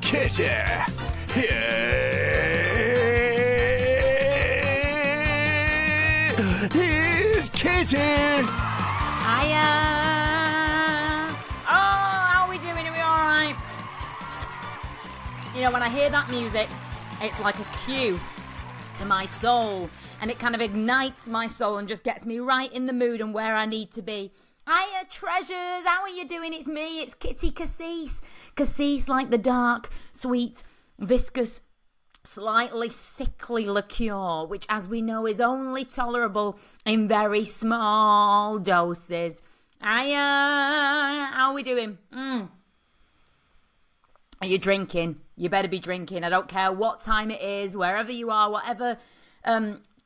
Kitty. Here's Kitty. Hiya. Oh, how are we doing? Are we all right? You know, when I hear that music, it's like a cue to my soul, and it kind of ignites my soul and just gets me right in the mood and where I need to be. Hiya, treasures. How are you doing? It's me. It's Kitty Cassis. Cassis like the dark, sweet, viscous, slightly sickly liqueur, which, as we know, is only tolerable in very small doses. Hiya. How are we doing? Are you drinking? You better be drinking. I don't care what time it is, wherever you are, whatever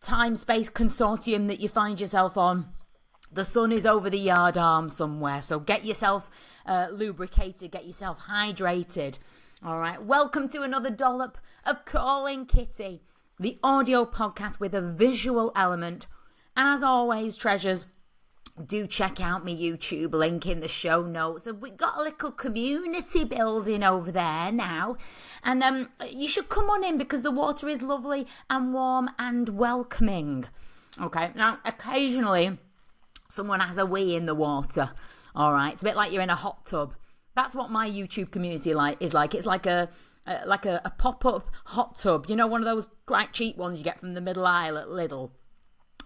time-space consortium that you find yourself on. The sun is over the yard arm somewhere, so get yourself lubricated, get yourself hydrated. All right, welcome to another dollop of Calling Kitty, the audio podcast with a visual element. As always, treasures, do check out my YouTube link in the show notes. We've got a little community building over there now. And you should come on in because the water is lovely and warm and welcoming. Okay, now occasionally someone has a wee in the water. All right, it's a bit like you're in a hot tub. That's what my YouTube community is like. It's like a pop-up hot tub. You know, one of those quite cheap ones you get from the middle aisle at Lidl.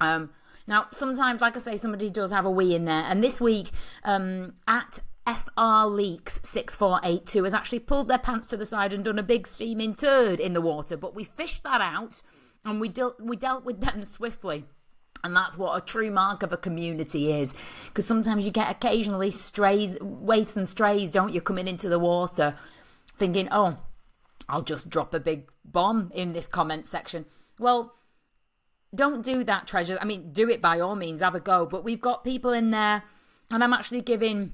Now, sometimes, like I say, somebody does have a wee in there. And this week, at FR Leaks 6482 has actually pulled their pants to the side and done a big steaming turd in the water. But we fished that out and we dealt with them swiftly. And that's what a true mark of a community is. Because sometimes you get occasionally strays, waifs and strays, don't you, coming into the water thinking, oh, I'll just drop a big bomb in this comment section. Well, don't do that, treasure. I mean, do it by all means, have a go. But we've got people in there, and I'm actually giving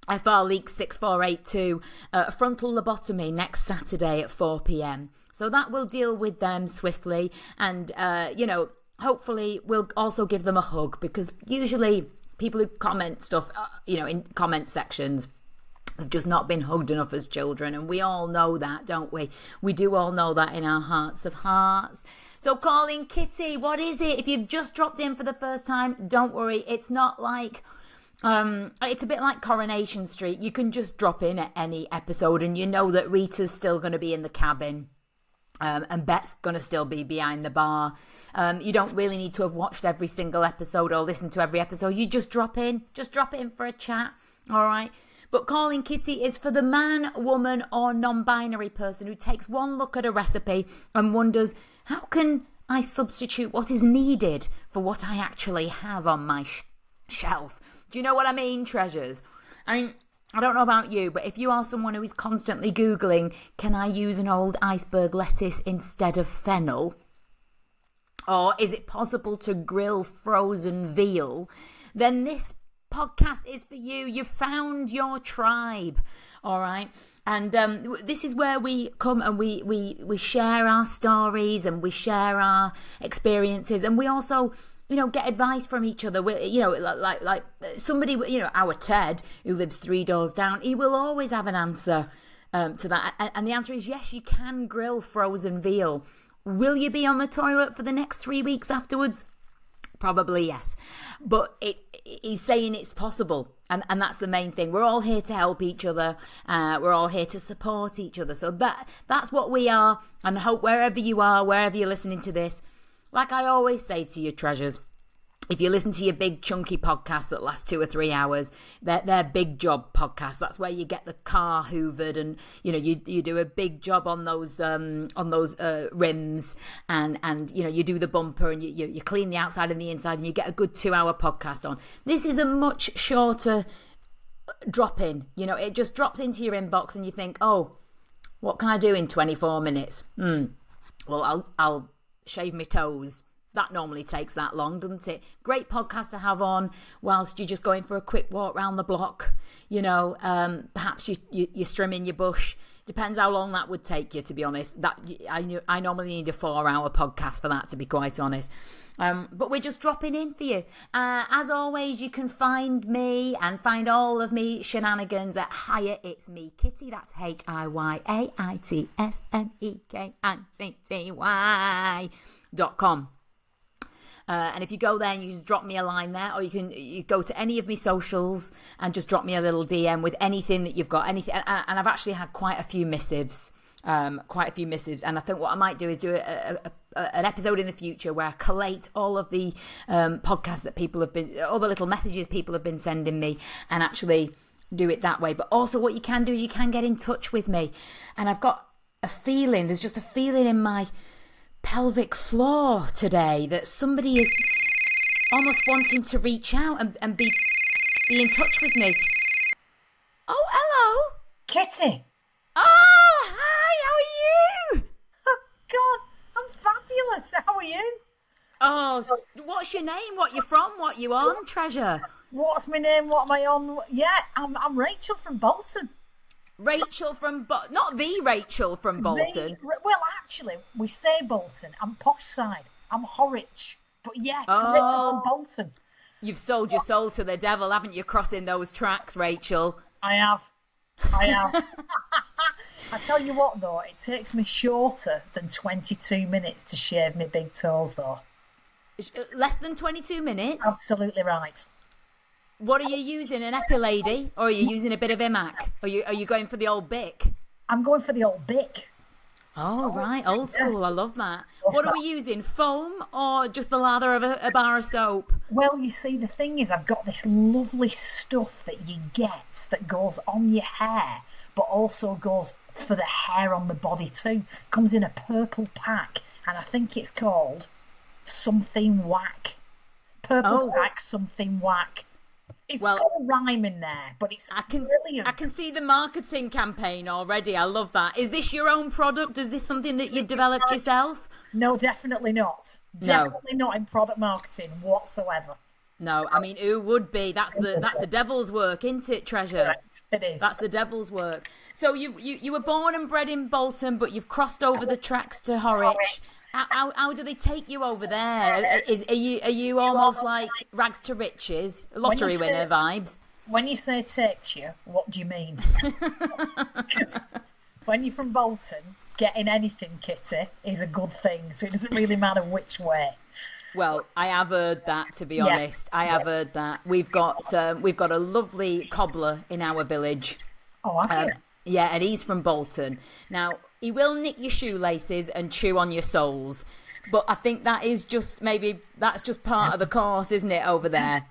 FR Leak 6482 a frontal lobotomy next Saturday at 4 p.m. So that will deal with them swiftly, and, hopefully we'll also give them a hug, because usually people who comment stuff, in comment sections, have just not been hugged enough as children, and we all know that, don't we? We do all know that in our hearts of hearts. So Calling Kitty, what is it? If you've just dropped in for the first time, don't worry. It's not like, it's a bit like Coronation Street. You can just drop in at any episode and you know that Rita's still going to be in the cabin. And Bet's going to still be behind the bar. You don't really need to have watched every single episode or listened to every episode. You just drop in for a chat. All right. But Calling Kitty is for the man, woman, or non-binary person who takes one look at a recipe and wonders, how can I substitute what is needed for what I actually have on my shelf? Do you know what I mean, treasures? I mean, I don't know about you, but if you are someone who is constantly Googling, can I use an old iceberg lettuce instead of fennel? Or is it possible to grill frozen veal? Then this podcast is for you. You found your tribe, all right? And this is where we come and we share our stories and we share our experiences, and we also, get advice from each other. Like somebody, our Ted, who lives 3 doors down, he will always have an answer to that. And the answer is yes, you can grill frozen veal. Will you be on the toilet for the next 3 weeks afterwards? Probably yes. But he's saying it's possible. And that's the main thing. We're all here to help each other. We're all here to support each other. So that's what we are. And I hope wherever you are, wherever you're listening to this, like I always say to you, treasures, if you listen to your big chunky podcasts that last 2 or 3 hours, they're big job podcasts. That's where you get the car hoovered and, you do a big job on those rims and you do the bumper and you clean the outside and the inside and you get a good 2-hour podcast on. This is a much shorter drop in. It just drops into your inbox and you think, oh, what can I do in 24 minutes? Well, I'll shave my toes. That normally takes that long, doesn't it? Great podcast to have on whilst you're just going for a quick walk around the block. Perhaps you're trimming your bush, Depends how long that would take you, to be honest. That I normally need a 4-hour podcast for that, to be quite honest. But we're just dropping in for you. As always, you can find me and find all of me shenanigans at Hiya It's Me Kitty. That's HIYAITSMEKITTY.com. And if you go there and you just drop me a line there, or you go to any of my socials and just drop me a little DM with anything that you've got, anything. And I've actually had quite a few missives, and I think what I might do is do an episode in the future where I collate all of the podcasts that all the little messages people have been sending me, and actually do it that way. But also what you can do is you can get in touch with me, and I've got there's just a feeling in my pelvic floor today that somebody is almost wanting to reach out and be in touch with me. Oh, hello, Kitty. Oh, hi, how are you? Oh, God, I'm fabulous. How are you? Oh, what's your name? What you from? What you on, treasure? What's my name? What am I on? Yeah, I'm Rachel from Bolton. Rachel from not the Rachel from Bolton. Well, actually, we say Bolton. I'm posh side. I'm Horwich. But yeah, it's Rachel from Bolton. You've sold your soul to the devil, haven't you, crossing those tracks, Rachel? I have. I tell you what, though, it takes me shorter than 22 minutes to shave my big toes, though. Less than 22 minutes? Absolutely right. What are you using, an Epilady, or are you using a bit of Imac? Are you going for the old Bic? I'm going for the old Bic. Oh, right, old school, I love that. What are we using, foam or just the lather of a bar of soap? Well, you see, the thing is, I've got this lovely stuff that you get that goes on your hair, but also goes for the hair on the body too. Comes in a purple pack, and I think it's called Something Whack. Purple pack, Something Whack. It's got a rhyme in there, but it's brilliant. I can see the marketing campaign already. I love that. Is this your own product? Is this something that you've developed yourself? No, definitely not. Definitely not in product marketing whatsoever. No, I mean, who would be? That's the devil's work, isn't it, treasure? Correct. It is. That's the devil's work. So you were born and bred in Bolton, but you've crossed over the tracks to Horwich. How do they take you over there? Are you almost like rags to riches, lottery winner vibes? When you say takes you, what do you mean? Because when you're from Bolton, getting anything, Kitty, is a good thing. So it doesn't really matter which way. Well, I have heard that, to be honest. I have heard that. We've got a lovely cobbler in our village. Oh, have you? Yeah, and he's from Bolton. Now, he will nick your shoelaces and chew on your soles, but I think that's just part of the course, isn't it, over there?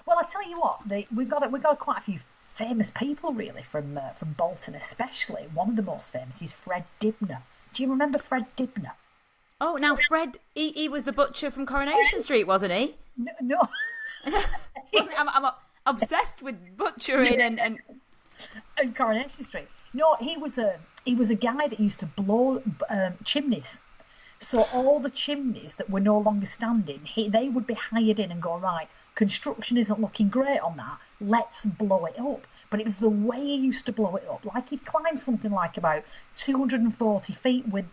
Well, I tell you what, we've got quite a few famous people really from Bolton, especially. One of the most famous is Fred Dibner. Do you remember Fred Dibner? Oh, now Fred, he was the butcher from Coronation Street, wasn't he? No. I'm obsessed with butchering and Coronation Street. No, he was a guy that used to blow chimneys. So all the chimneys that were no longer standing, they would be hired in and go, right, construction isn't looking great on that, let's blow it up. But it was the way he used to blow it up. Like he'd climb something like about 240 feet with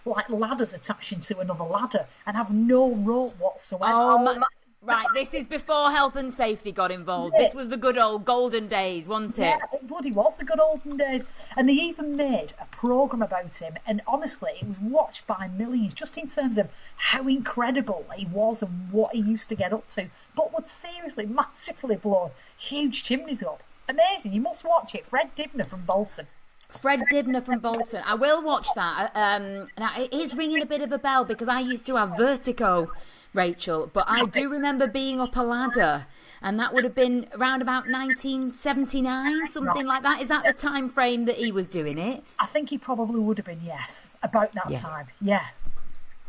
like ladders attaching to another ladder and have no rope whatsoever. Right, this is before health and safety got involved. This was the good old golden days, wasn't it? Yeah, it bloody was the good olden days. And they even made a programme about him. And honestly, it was watched by millions just in terms of how incredible he was and what he used to get up to. But would seriously massively blow huge chimneys up. Amazing. You must watch it. Fred Dibner from Bolton. Fred Dibner from Bolton. I will watch that. Now, it is ringing a bit of a bell because I used to have vertigo, Rachel, but I do remember being up a ladder, and that would have been around about 1979, something like that. Is that the time frame that he was doing it? I think he probably would have been, yes, about that time. Yeah.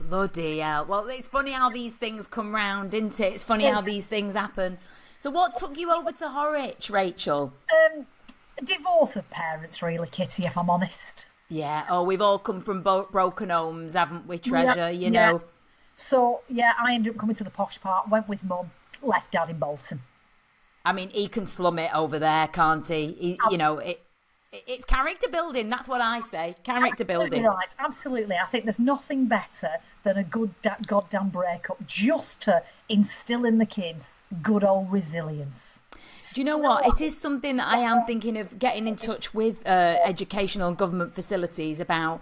Bloody hell. Well, it's funny how these things come round, isn't it? It's funny how these things happen. So what took you over to Horwich, Rachel? Divorce of parents, really, Kitty, if I'm honest. Yeah. Oh, we've all come from broken homes, haven't we, treasure? You know. So, yeah, I ended up coming to the posh part, went with Mum, left Dad in Bolton. I mean, he can slum it over there, can't he? It's character building. That's what I say. Character building. Right, absolutely. I think there's nothing better than a good goddamn breakup just to instill in the kids good old resilience. Do you know what? It is something that I am thinking of getting in touch with educational and government facilities about.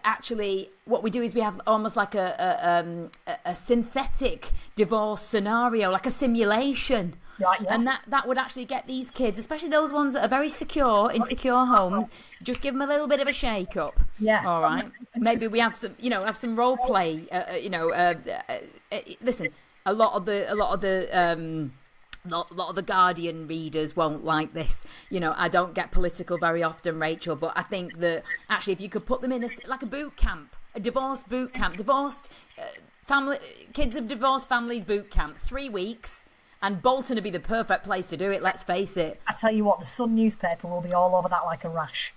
Actually, what we do is we have almost like a synthetic divorce scenario, like a simulation. Right, yeah. And that would actually get these kids, especially those ones that are very secure in secure homes, just give them a little bit of a shake up. Yeah. All right. Maybe we have some, have some role play. Listen, a lot of the Guardian readers won't like this. I don't get political very often, Rachel, but I think that actually if you could put them in like a boot camp, a divorce boot camp, kids of divorced families boot camp, 3 weeks, and Bolton would be the perfect place to do it, let's face it. I tell you what, the Sun newspaper will be all over that like a rash.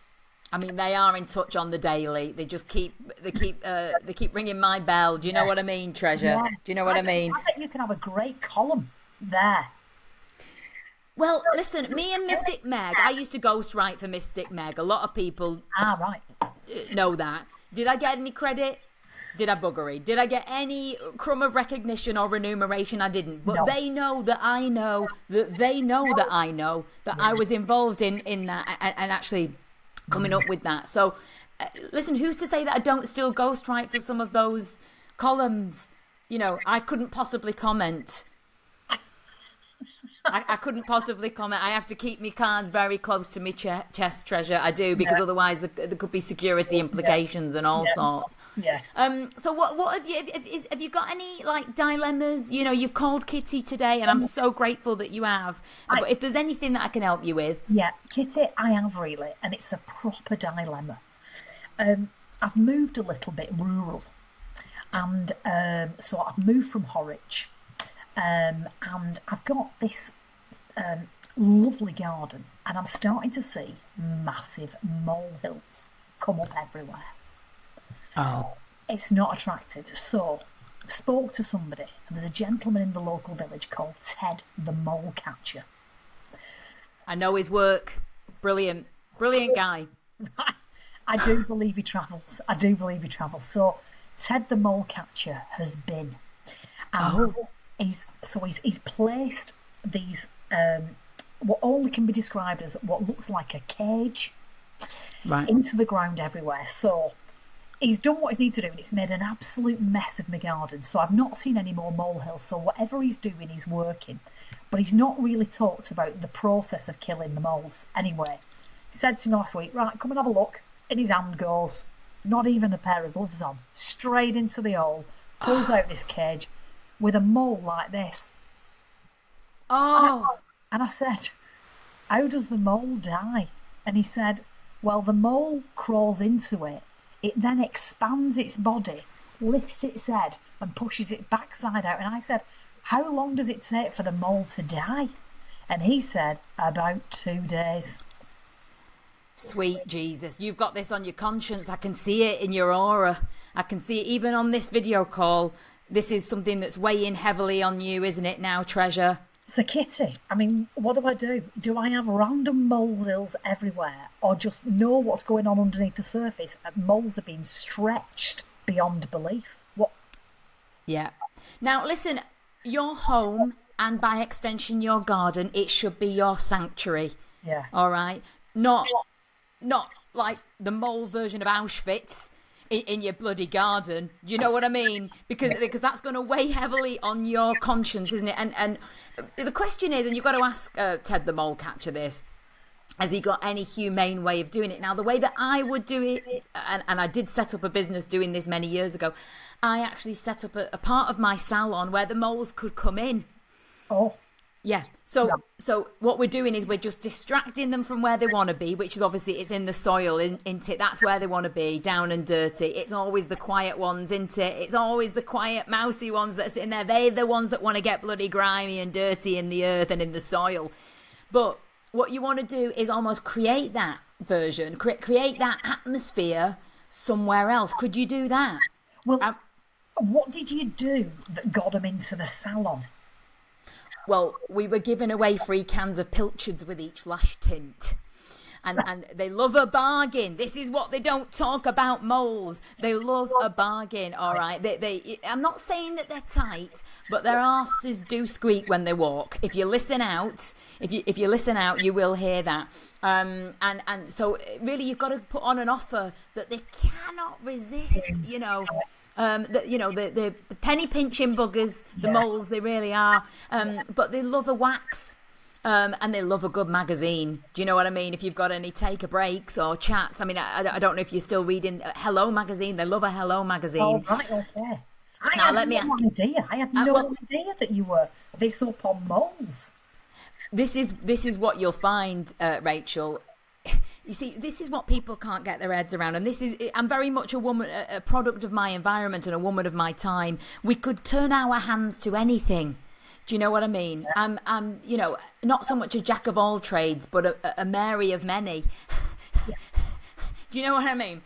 I mean, they are in touch on the daily. They just keep ringing my bell. Do you know what I mean, Treasure? Yeah. Do you know what I mean? I bet you can have a great column there. Well, listen, me and Mystic Meg, I used to ghostwrite for Mystic Meg. A lot of people Right. know that. Did I get any credit? Did I buggery? Did I get any crumb of recognition or remuneration? I didn't. But No. they know that I know that they know that I know that I was involved in that and actually coming up with that. So, listen, who's to say that I don't still ghostwrite for some of those columns? I couldn't possibly comment. I couldn't possibly comment. I have to keep my cards very close to my chest, Treasure. I do, because otherwise there could be security implications and all sorts. Yeah. So what have you got any like dilemmas? You've called Kitty today, and I'm so grateful that you have. But if there's anything that I can help you with, Yeah, Kitty, I have really, and it's a proper dilemma. I've moved a little bit rural, and so I've moved from Horwich. And I've got this lovely garden, and I'm starting to see massive molehills come up everywhere. oh, It's not attractive. So I spoke to somebody, and there's a gentleman in the local village called Ted the Mole Catcher. I know his work. Brilliant guy. I do believe he travels. So Ted the Mole Catcher has been. And he's placed these what only can be described as what looks like a cage into the ground everywhere. So he's done what he needs to do, and it's made an absolute mess of my garden. So I've not seen any more molehills. So whatever he's doing, he's working. But he's not really talked about the process of killing the moles. Anyway, he said to me last week, right, come and have a look. And his hand goes, not even a pair of gloves on, straight into the hole, pulls out this cage with a mole like this. Oh. And I said, how does the mole die? And he said, well, the mole crawls into it. It then expands its body, lifts its head, and pushes it backside out. And I said, how long does it take for the mole to die? And he said, about 2 days. Sweet Jesus, you've got this on your conscience. I can see it in your aura. I can see it even on this video call. This is something that's weighing heavily on you, isn't it now, Treasure? So Kitty, I mean, what do? Do I have random molehills everywhere, or just know what's going on underneath the surface? And moles are being stretched beyond belief. What? Yeah. Now, listen, your home, and by extension your garden, it should be your sanctuary. Yeah. All right? Not like the mole version of Auschwitz in your bloody garden. Do you know what I mean? Because that's going to weigh heavily on your conscience, isn't it? And the question is, and you've got to ask Ted the Mole Catcher this, has he got any humane way of doing it? Now, the way that I would do it, and I did set up a business doing this many years ago, I actually set up a part of my salon where the moles could come in. Oh. Yeah. So what we're doing is we're just distracting them from where they want to be, which is obviously it's in the soil, isn't it? That's where they want to be, down and dirty. It's always the quiet ones, isn't it? It's always the quiet, mousy ones that are sitting there. They're the ones that want to get bloody grimy and dirty in the earth and in the soil. But what you want to do is almost create that version, create that atmosphere somewhere else. Could you do that? Well, what did you do that got them into the salon? Well, we were giving away free cans of pilchards with each lash tint. and they love a bargain. This is what they don't talk about, moles. They love a bargain, all right? I'm not saying that they're tight, but their arses do squeak when they walk. If you listen out, if you listen out, you will hear that. And so really you've got to put on an offer that they cannot resist, you know. The penny pinching buggers, the moles, they really are. But they love a wax. And they love a good magazine. Do you know what I mean? If you've got any take a breaks or chats. I mean, I don't know if you're still reading Hello magazine. They love a Hello magazine. Oh, right, okay. I had no idea that you were this up on moles. This is what you'll find, Rachel. You see, this is what people can't get their heads around, and I'm very much a woman, a product of my environment and a woman of my time. We could turn our hands to anything. Do you know what I mean? Yeah. I'm not so much a jack of all trades, but a Mary of many. Yeah. Do you know what I mean?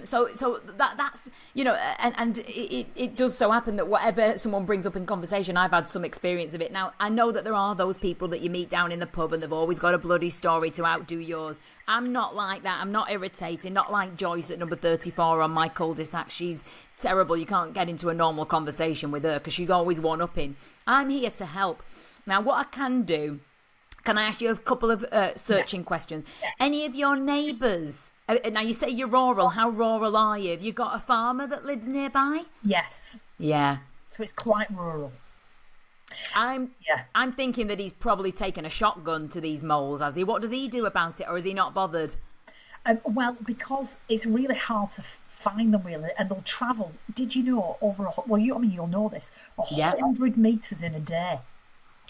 So that's, you know, and it does so happen that whatever someone brings up in conversation, I've had some experience of it. Now, I know that there are those people that you meet down in the pub and they've always got a bloody story to outdo yours. I'm not like that. I'm not irritating, not like Joyce at number 34 on my cul-de-sac. She's terrible. You can't get into a normal conversation with her because she's always one-upping. I'm here to help. Now, what I can do, can I ask you a couple of searching questions? Yeah. Any of your neighbours? Now, you say you're rural. How rural are you? Have you got a farmer that lives nearby? Yes. Yeah. So it's quite rural. I'm thinking that he's probably taken a shotgun to these moles, has he? What does he do about it, or is he not bothered? Well, because it's really hard to find them, really, and they'll travel. Did you know you'll know this? 100 metres in a day.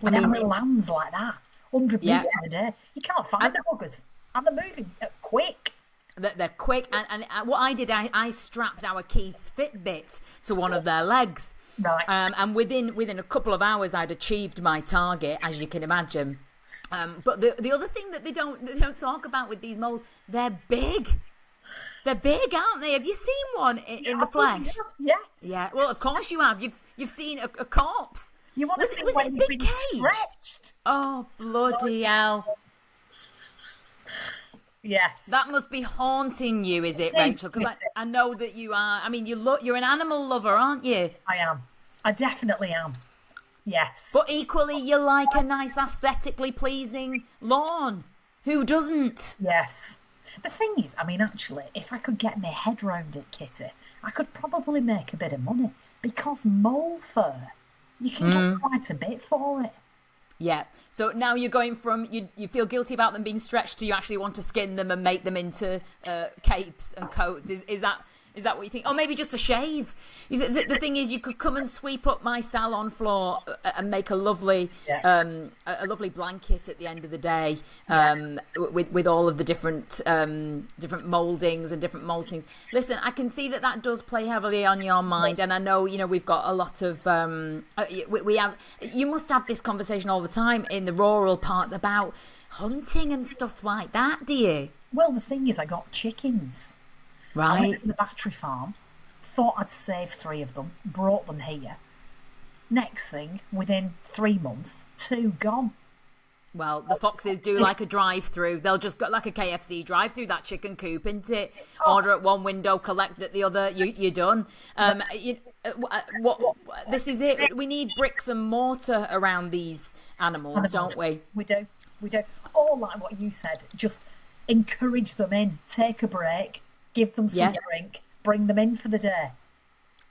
With how many lambs like that? 100 metres in a day. You can't find the buggers. And they're moving quick. They're quick. And what I did, I strapped our Keith's Fitbit to one of their legs. Right. And within a couple of hours, I'd achieved my target, as you can imagine. But the other thing that they don't talk about with these moles, they're big. They're big, aren't they? Have you seen one in the flesh? Yes. Yeah. Well, of course you have. You've seen a corpse. You want to see when it big cage? Stretched? Oh, bloody hell. Yes. That must be haunting you, is it, Rachel? Because I know that you are. I mean, you're an animal lover, aren't you? I am. I definitely am. Yes. But equally, you like a nice, aesthetically pleasing lawn. Who doesn't? Yes. The thing is, I mean, actually, if I could get my head round it, Kitty, I could probably make a bit of money. Because mole fur, you can get quite a bit for it. Yeah. So now you're going from you feel guilty about them being stretched to you actually want to skin them and make them into capes and coats. Is that what you think? Or maybe just a shave. The thing is, you could come and sweep up my salon floor and make a lovely blanket at the end of the day, with all of the different mouldings and different maltings. Listen, I can see that does play heavily on your mind, and I know we've got a lot of we have. You must have this conversation all the time in the rural parts about hunting and stuff like that, do you? Well, the thing is, I got chickens. Right. I went to the battery farm, thought I'd save 3 of them, brought them here. Next thing, within 3 months, 2 gone. Well, the foxes do like a drive-through. They'll just go like a KFC drive-through that chicken coop, isn't it? Order at one window, collect at the other. You're done. This is it. We need bricks and mortar around these animals, don't we? We do. Or like what you said, just encourage them in. Take a break. Give them some drink, bring them in for the day.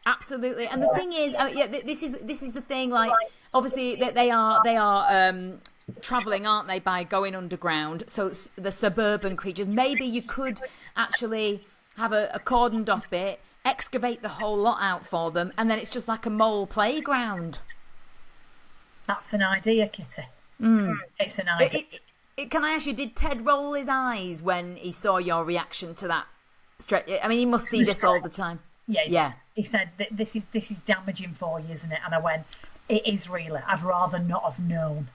Absolutely, and the thing is, this is the thing. Like, obviously, they are travelling, aren't they, by going underground? So the suburban creatures. Maybe you could actually have a cordoned off bit, excavate the whole lot out for them, and then it's just like a mole playground. That's an idea, Kitty. It's an idea. Can I ask you? Did Ted roll his eyes when he saw your reaction to that? I mean, he must see this all the time. Yeah. He said, this is damaging for you, isn't it? And I went, it is really. I'd rather not have known.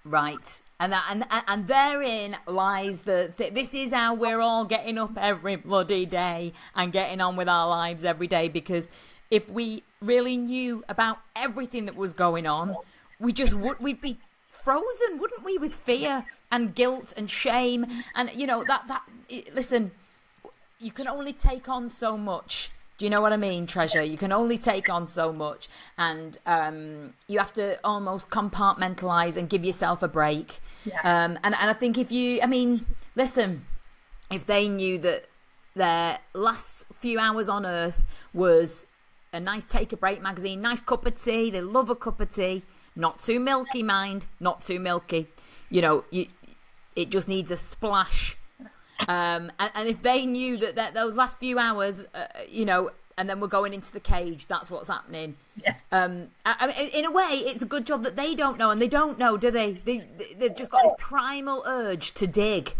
Right. And therein lies this is how we're all getting up every bloody day and getting on with our lives every day, because if we really knew about everything that was going on, we'd be frozen, wouldn't we, with fear and guilt and shame? And, you know, listen, you can only take on so much. Do you know what I mean, Treasure? You can only take on so much. And you have to almost compartmentalise and give yourself a break. Yeah. And I think listen, if they knew that their last few hours on Earth was a nice Take a Break magazine, nice cup of tea, they love a cup of tea, not too milky, mind, not too milky. You know, it just needs a splash. And if they knew that those last few hours, you know, and then we're going into the cage, that's what's happening. Yeah. I mean, in a way, it's a good job that they don't know, and they don't know, do they? They've just got this primal urge to dig.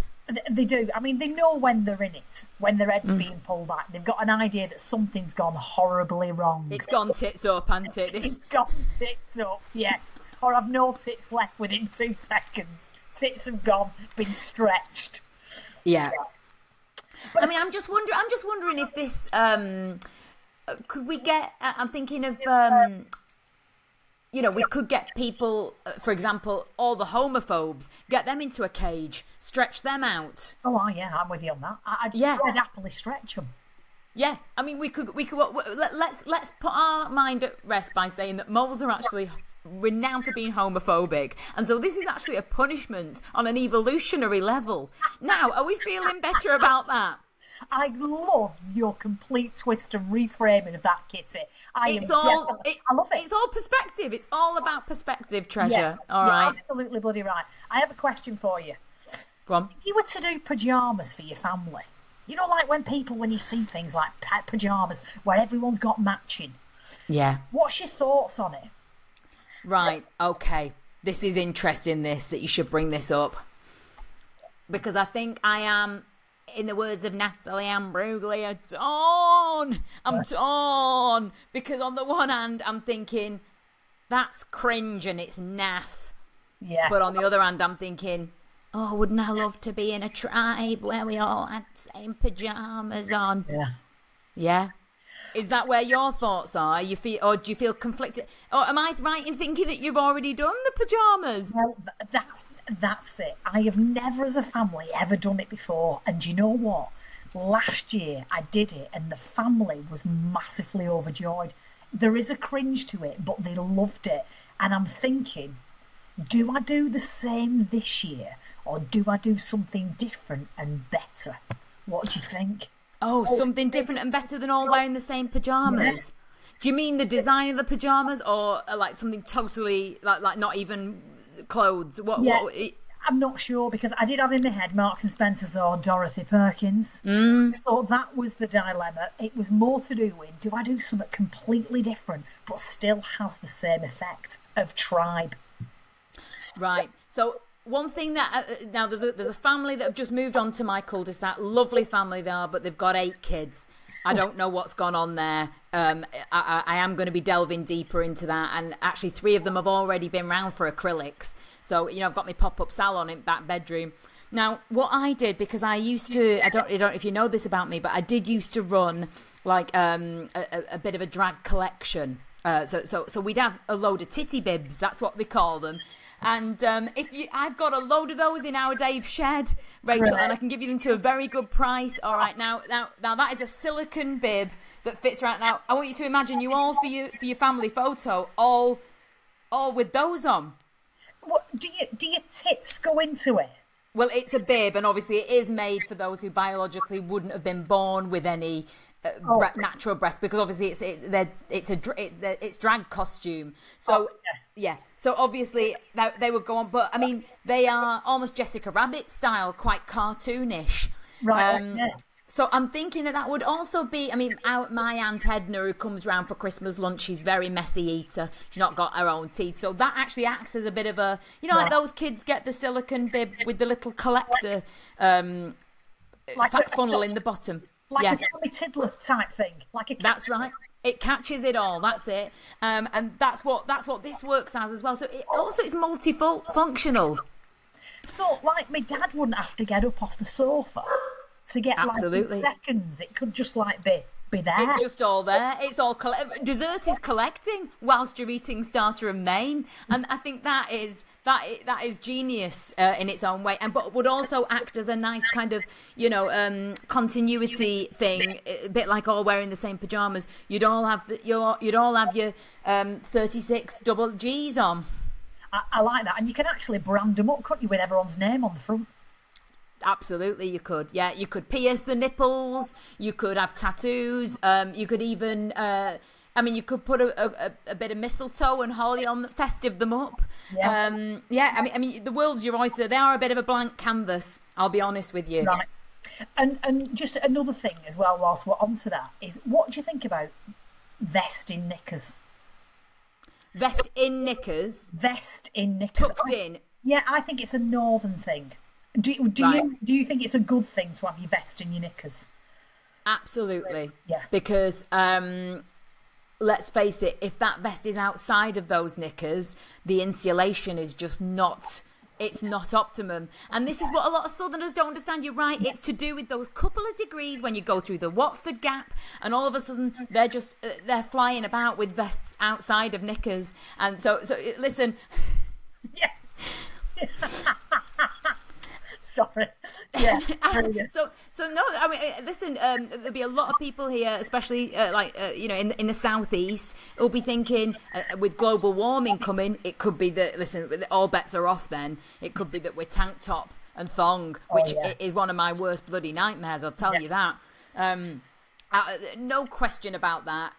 They do. I mean, they know when they're in it, when their head's being pulled back. They've got an idea that something's gone horribly wrong. It's gone tits up, hasn't it? It's gone tits up, yes. Or I've no tits left within 2 seconds. Tits have gone, been stretched. Yeah. But I mean, I'm just wondering if this could we get? I'm thinking of you know, we could get people, for example, all the homophobes, get them into a cage, stretch them out. Oh, yeah, I'm with you on that. I'd happily stretch them. Yeah, I mean, we could. Let's put our mind at rest by saying that moles are actually renowned for being homophobic, and so this is actually a punishment on an evolutionary level. Now, are we feeling better about that? I love your complete twist and reframing of that, Kitty. I love it. It's all perspective. It's all about perspective, Treasure. Yes, all right. You're absolutely bloody right. I have a question for you. Go on. If you were to do pyjamas for your family, you know, like when you see things like pyjamas where everyone's got matching. Yeah. What's your thoughts on it? Right. Okay. This is interesting. That you should bring this up, because I think I am, in the words of Natalie Imbruglia, I'm torn. Because on the one hand, I'm thinking, that's cringe and it's naff. Yeah. But on the other hand, I'm thinking, oh, wouldn't I love to be in a tribe where we all had the same pyjamas on? Yeah. Yeah? Is that where your thoughts are? Or do you feel conflicted? Or am I right in thinking that you've already done the pyjamas? Well, that's it. I have never as a family ever done it before. And you know what? Last year I did it and the family was massively overjoyed. There is a cringe to it, but they loved it. And I'm thinking, do I do the same this year or do I do something different and better? What do you think? Oh, something different and better than all wearing the same pyjamas. Yeah. Do you mean the design of the pyjamas, or like something totally like not even clothes? What? I'm not sure, because I did have in my head Marks and Spencer's or Dorothy Perkins. So that was the dilemma. It was more to do with, do I do something completely different but still has the same effect of tribe? Right. So one thing that now there's a family that have just moved on to my cul-de-sac. Lovely family they are, but they've got 8 kids. I don't know what's gone on there. I am going to be delving deeper into that, and actually 3 of them have already been round for acrylics. So, you know, I've got my pop-up salon in that bedroom. Now, what I did, because I used to, I don't know if you know this about me, but I did used to run like a bit of a drag collection. So we'd have a load of titty bibs. That's what they call them. And I've got a load of those in our Dave shed, Rachel, and I can give you them to a very good price. All right, now that is a silicone bib that fits right now. I want you to imagine you all for your family photo, all with those on. What do your tits go into it? Well, it's a bib, and obviously it is made for those who biologically wouldn't have been born with any natural breasts, because obviously it's drag costume. So yeah. So obviously they would go on, but I mean they are almost Jessica Rabbit style, quite cartoonish. Right. So I'm thinking that would also be, I mean, my Aunt Edna, who comes round for Christmas lunch, she's very messy eater. She's not got her own teeth. So that actually acts as a bit of a, you know, like those kids get the silicone bib with the little collector fat funnel in the bottom. Like a Tommy Tiddler type thing. That's right. It catches it all. That's it. And that's what this works as well. So it's multifunctional. So, like, my dad wouldn't have to get up off the sofa to get like in seconds. It could just like be there. It's just all there. It's all dessert is collecting whilst you're eating starter and main, and I think that is that is genius in its own way, and but would also act as a nice kind of continuity thing, a bit like all wearing the same pajamas. You'd all have your 36 double G's on. I like that, and you can actually brand them up, couldn't you, with everyone's name on the front? Absolutely, you could. Yeah, you could pierce the nipples. You could have tattoos. You could even. You could put a bit of mistletoe and holly on, festive them up. Yeah. I mean, the world's your oyster. They are a bit of a blank canvas, I'll be honest with you. Right. And just another thing as well, whilst we're onto that, is what do you think about vest in knickers? Vest in knickers? Vest in knickers. Tucked in? Yeah, I think it's a northern thing. Do you think it's a good thing to have your vest in your knickers? Absolutely. Yeah. Because... let's face it, if that vest is outside of those knickers, the insulation is just not optimum. And this is what a lot of Southerners don't understand. You're right, it's to do with those couple of degrees when you go through the Watford Gap, and all of a sudden they're flying about with vests outside of knickers. And so listen. Yeah. Sorry. Yeah. So no. I mean, listen. There'll be a lot of people here, especially in the southeast, who'll be thinking, with global warming coming, it could be that all bets are off. Then it could be that we're tank top and thong, which is one of my worst bloody nightmares. I'll tell you that. No question about that.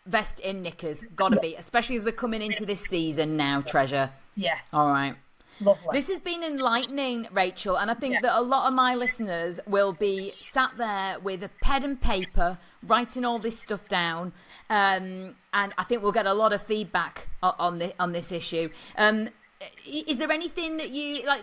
Vest in knickers, gotta be, especially as we're coming into this season now, Treasure. Yeah. All right. Lovely. This has been enlightening, Rachel, and I think that a lot of my listeners will be sat there with a pen and paper, writing all this stuff down, and I think we'll get a lot of feedback on this issue. Is there anything that you like?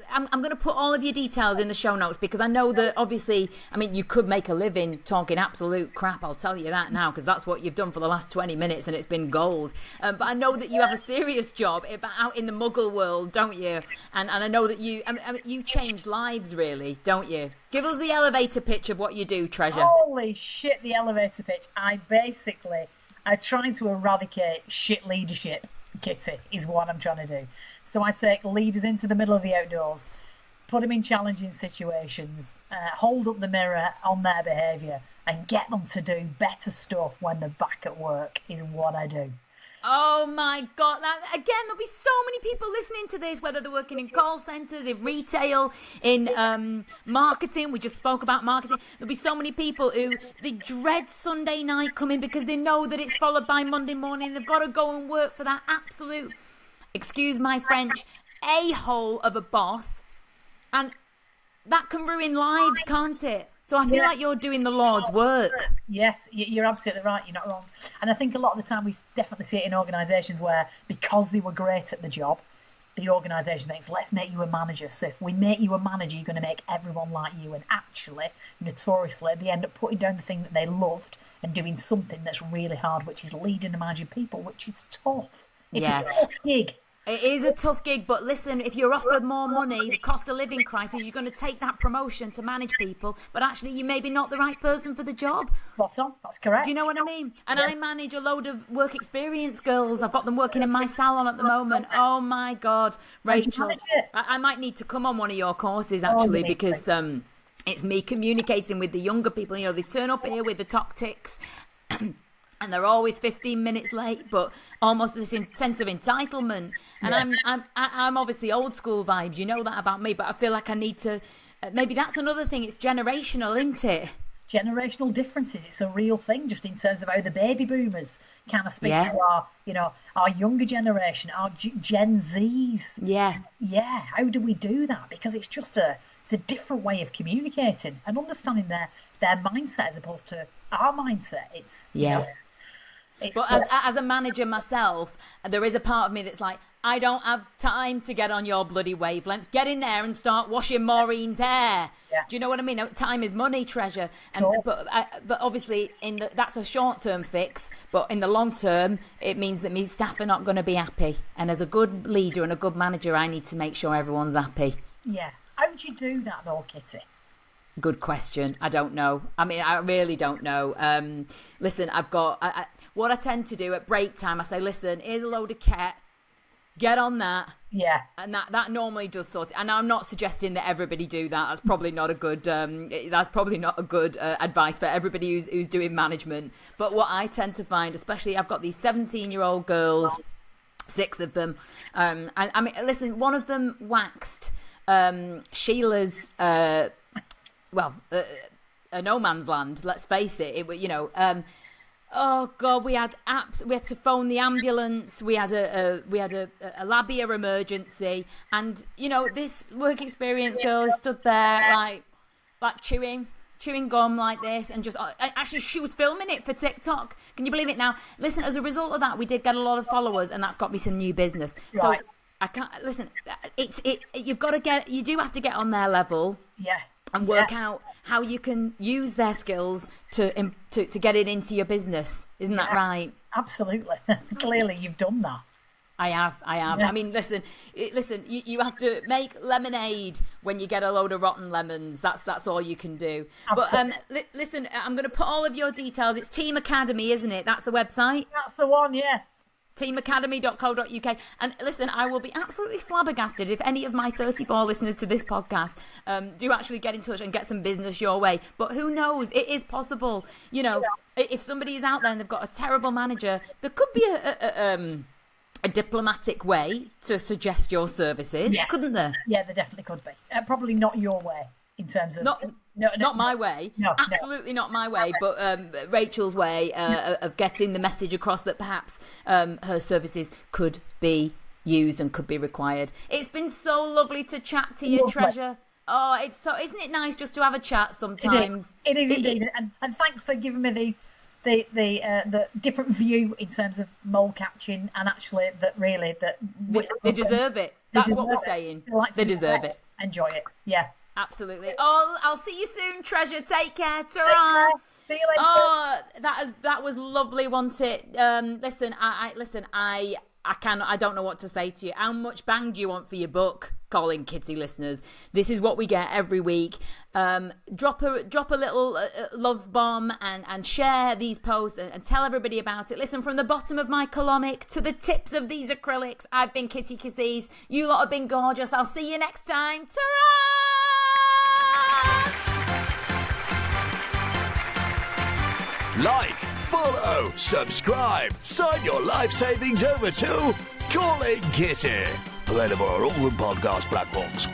I'm going to put all of your details in the show notes, because I know that obviously, I mean, you could make a living talking absolute crap. I'll tell you that now, because that's what you've done for the last 20 minutes, and it's been gold. But I know that you have a serious job out in the Muggle world, don't you? And I know that you change lives, really, don't you? Give us the elevator pitch of what you do, Treasure. Holy shit, the elevator pitch. I try to eradicate shit leadership, Kitty, is what I'm trying to do. So I take leaders into the middle of the outdoors, put them in challenging situations, hold up the mirror on their behaviour, and get them to do better stuff when they're back at work, is what I do. Oh my God. Again, there'll be so many people listening to this, whether they're working in call centres, in retail, in marketing. We just spoke about marketing. There'll be so many people who they dread Sunday night coming because they know that it's followed by Monday morning. They've got to go and work for that absolute, excuse my French, a-hole of a boss. And that can ruin lives, can't it? So I feel like you're doing the Lord's work. Yes, you're absolutely right. You're not wrong. And I think a lot of the time we definitely see it in organisations where, because they were great at the job, the organisation thinks, let's make you a manager. So if we make you a manager, you're going to make everyone like you. And actually, notoriously, they end up putting down the thing that they loved and doing something that's really hard, which is leading and managing people, which is tough. It's a tough gig. It is a tough gig, but listen, if you're offered more money, the cost of living crisis, you're going to take that promotion to manage people, but actually you may be not the right person for the job. Spot on, that's correct. Do you know what I mean? And I manage a load of work experience girls. I've got them working in my salon at the moment. Oh my God, Rachel, I might need to come on one of your courses actually, because it's me communicating with the younger people. You know, they turn up here with the tactics. And they're always 15 minutes late, but almost this sense of entitlement. And I'm obviously old school vibes. You know that about me, but I feel like I need to. Maybe that's another thing. It's generational, isn't it? Generational differences. It's a real thing, just in terms of how the baby boomers kind of speak to our younger generation, our Gen Zs. Yeah. How do we do that? Because it's just a different way of communicating and understanding their mindset as opposed to our mindset. It's But as a manager myself, there is a part of me that's like, I don't have time to get on your bloody wavelength. Get in there and start washing Maureen's hair. Yeah. Do you know what I mean? Time is money, Treasure. And but obviously that's a short-term fix. But in the long term, it means that me staff are not going to be happy. And as a good leader and a good manager, I need to make sure everyone's happy. Yeah. How would you do that though, Kitty? Good question. I don't know. I mean, I really don't know. Listen, I've got... what I tend to do at break time, I say, listen, here's a load of kit. Get on that. Yeah. And that normally does sort it. And I'm not suggesting that everybody do that. That's probably not a good. Advice for everybody who's doing management. But what I tend to find, especially, I've got these 17-year-old girls, 6 of them. And I mean, listen, one of them waxed Sheila's. A no man's land. Let's face it. Oh God, we had to phone the ambulance. We had a labia emergency, and this work experience girl stood there like chewing gum like this, and just actually she was filming it for TikTok. Can you believe it? Now, listen, as a result of that, we did get a lot of followers, and that's got me some new business. Right. So I can't listen. You do have to get on their level. Yeah. And work out how you can use their skills to get it into your business. Isn't that right? Absolutely. Clearly, you've done that. I have. Yeah. I mean, listen. You have to make lemonade when you get a load of rotten lemons. That's all you can do. Absolutely. But listen, I'm going to put all of your details. It's Team Academy, isn't it? That's the website. That's the one. Yeah. teamacademy.co.uk. And listen, I will be absolutely flabbergasted if any of my 34 listeners to this podcast do actually get in touch and get some business your way. But who knows? It is possible. If somebody is out there and they've got a terrible manager, there could be a diplomatic way to suggest your services, couldn't there? Yeah, there definitely could be. Probably not your way in terms of... Not my way. Absolutely not my way, but Rachel's way of getting the message across that perhaps her services could be used and could be required. It's been so lovely to chat to you, Treasure. Oh, isn't it nice just to have a chat sometimes? It is indeed. And thanks for giving me the different view in terms of mole catching, and actually they deserve it. That's what we're saying. They deserve it. Enjoy it. Yeah. Absolutely. Oh, I'll see you soon, Treasure. Take care. Ta-ra. See you later. Oh, that was lovely, wasn't it? Listen, I don't know what to say to you. How much bang do you want for your book, Calling Kitty listeners? This is what we get every week. Drop a little love bomb and share these posts and tell everybody about it. Listen, from the bottom of my colonic to the tips of these acrylics, I've been Kitty Kisses. You lot have been gorgeous. I'll see you next time. Ta-ra! Like, follow, subscribe, sign your life savings over to Calling Kitty. Available on all the podcast platforms.